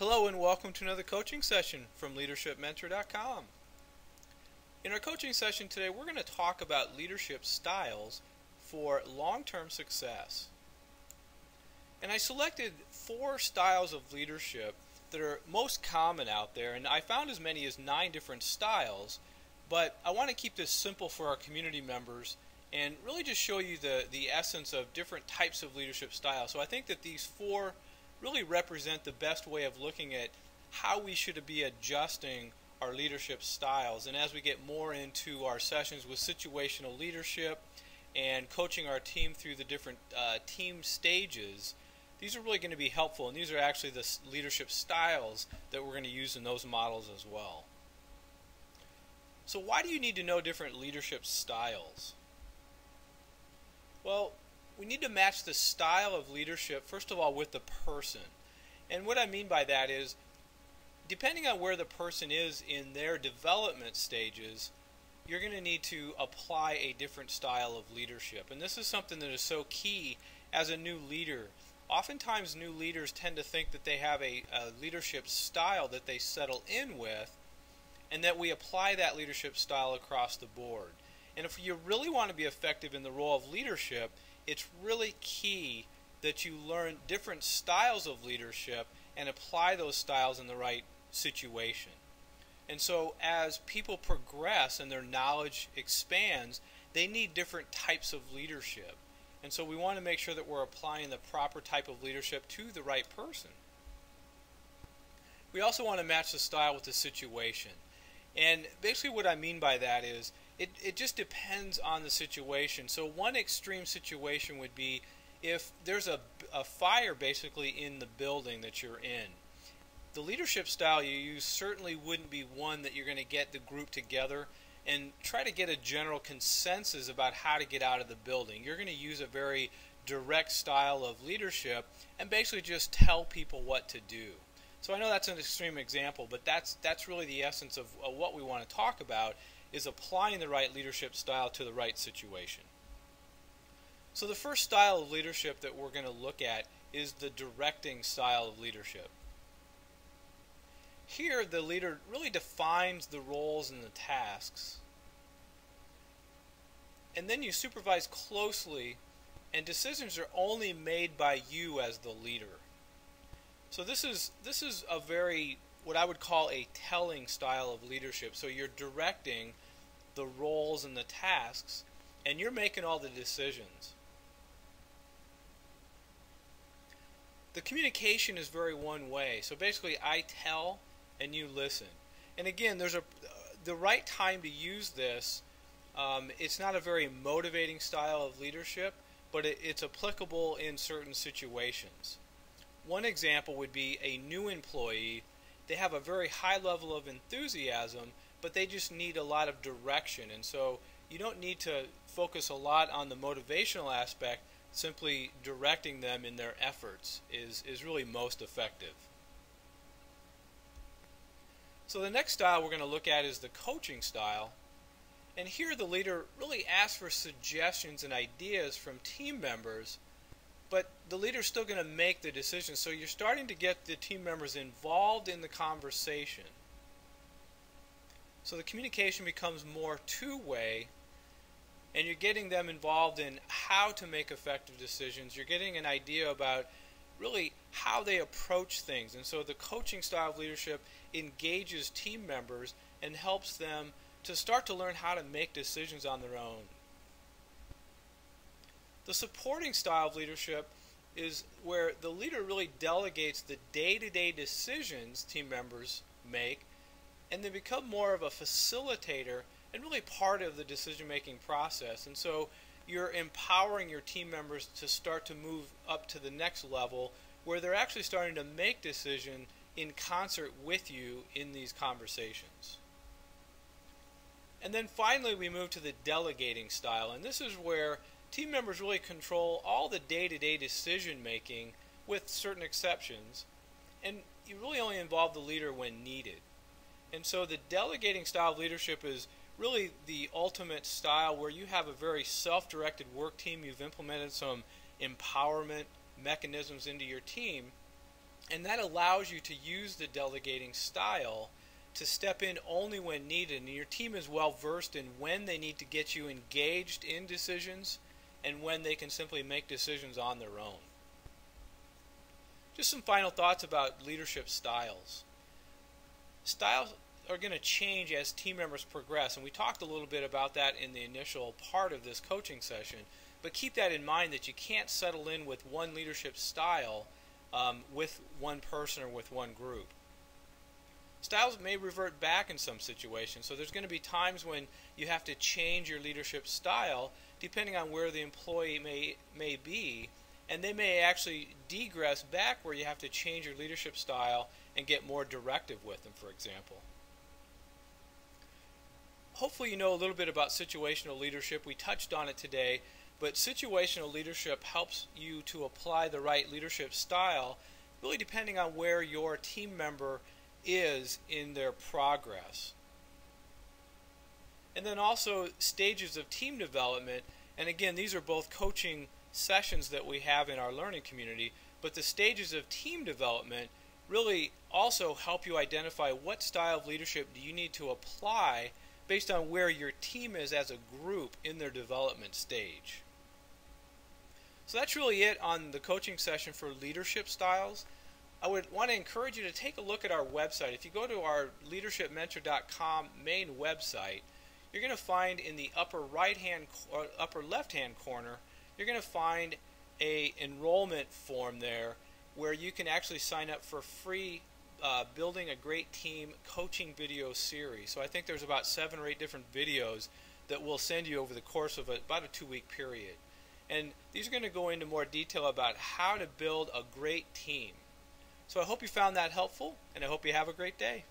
Hello and welcome to another coaching session from LeadershipMentor.com. In our coaching session today, we're going to talk about leadership styles for long-term success. And I selected 4 styles of leadership that are most common out there, and I found as many as 9 different styles, but I want to keep this simple for our community members and really just show you the essence of different types of leadership styles. So I think that these 4 really represent the best way of looking at how we should be adjusting our leadership styles. And as we get more into our sessions with situational leadership and coaching our team through the different team stages, these are really going to be helpful, and these are actually the leadership styles that we're going to use in those models as well. So why do you need to know different leadership styles? Well, we need to match the style of leadership, first of all, with the person. And what I mean by that is, depending on where the person is in their development stages, you're going to need to apply a different style of leadership. And this is something that is so key as a new leader. Oftentimes new leaders tend to think that they have a leadership style that they settle in with, and that we apply that leadership style across the board. And if you really want to be effective in the role of leadership, it's really key that you learn different styles of leadership and apply those styles in the right situation. And so as people progress and their knowledge expands, they need different types of leadership. And so we want to make sure that we're applying the proper type of leadership to the right person. We also want to match the style with the situation. And basically what I mean by that is, it just depends on the situation. So one extreme situation would be if there's a fire basically in the building that you're in. The leadership style you use certainly wouldn't be one that you're going to get the group together and try to get a general consensus about how to get out of the building. You're going to use a very direct style of leadership and basically just tell people what to do. So I know that's an extreme example, but that's really the essence of what we want to talk about, is applying the right leadership style to the right situation. So the first style of leadership that we're going to look at is the directing style of leadership. Here the leader really defines the roles and the tasks, and then you supervise closely, and decisions are only made by you as the leader. So this is a very, what I would call a telling style of leadership. So you're directing the roles and the tasks, and you're making all the decisions. The communication is very one way. So basically I tell and you listen. And again, there's the right time to use this. It's not a very motivating style of leadership, but it's applicable in certain situations. One example would be a new employee. They have a very high level of enthusiasm, but they just need a lot of direction. And so you don't need to focus a lot on the motivational aspect. Simply directing them in their efforts is really most effective. So the next style we're going to look at is the coaching style. And here the leader really asks for suggestions and ideas from team members, but the leader's still going to make the decision. So you're starting to get the team members involved in the conversation. So the communication becomes more two-way, and you're getting them involved in how to make effective decisions. You're getting an idea about really how they approach things. And so the coaching style of leadership engages team members and helps them to start to learn how to make decisions on their own. The supporting style of leadership is where the leader really delegates the day-to-day decisions team members make, and they become more of a facilitator and really part of the decision-making process. And so you're empowering your team members to start to move up to the next level, where they're actually starting to make decisions in concert with you in these conversations. And then finally we move to the delegating style, and this is where team members really control all the day-to-day decision-making with certain exceptions, and you really only involve the leader when needed. And so the delegating style of leadership is really the ultimate style where you have a very self-directed work team. You've implemented some empowerment mechanisms into your team, And that allows you to use the delegating style to step in only when needed, and your team is well versed in when they need to get you engaged in decisions and when they can simply make decisions on their own. Just some final thoughts about leadership styles. Styles are going to change as team members progress, and we talked a little bit about that in the initial part of this coaching session, but keep that in mind that you can't settle in with one leadership style with one person or with one group. Styles may revert back in some situations, so there's going to be times when you have to change your leadership style depending on where the employee may be, and they may actually degress back where you have to change your leadership style and get more directive with them, for example. Hopefully you know a little bit about situational leadership. We touched on it today, but situational leadership helps you to apply the right leadership style really depending on where your team member is in their progress. And then also stages of team development, and again these are both coaching sessions that we have in our learning community, but the stages of team development really also help you identify what style of leadership do you need to apply based on where your team is as a group in their development stage. So that's really it on the coaching session for leadership styles. I would want to encourage you to take a look at our website. If you go to our leadershipmentor.com main website, you're going to find in the upper right-hand or upper left-hand corner, you're going to find a enrollment form there where you can actually sign up for free Building a Great Team coaching video series. So I think there's about 7 or 8 different videos that we'll send you over the course of about a 2-week period. And these are going to go into more detail about how to build a great team. So I hope you found that helpful, and I hope you have a great day.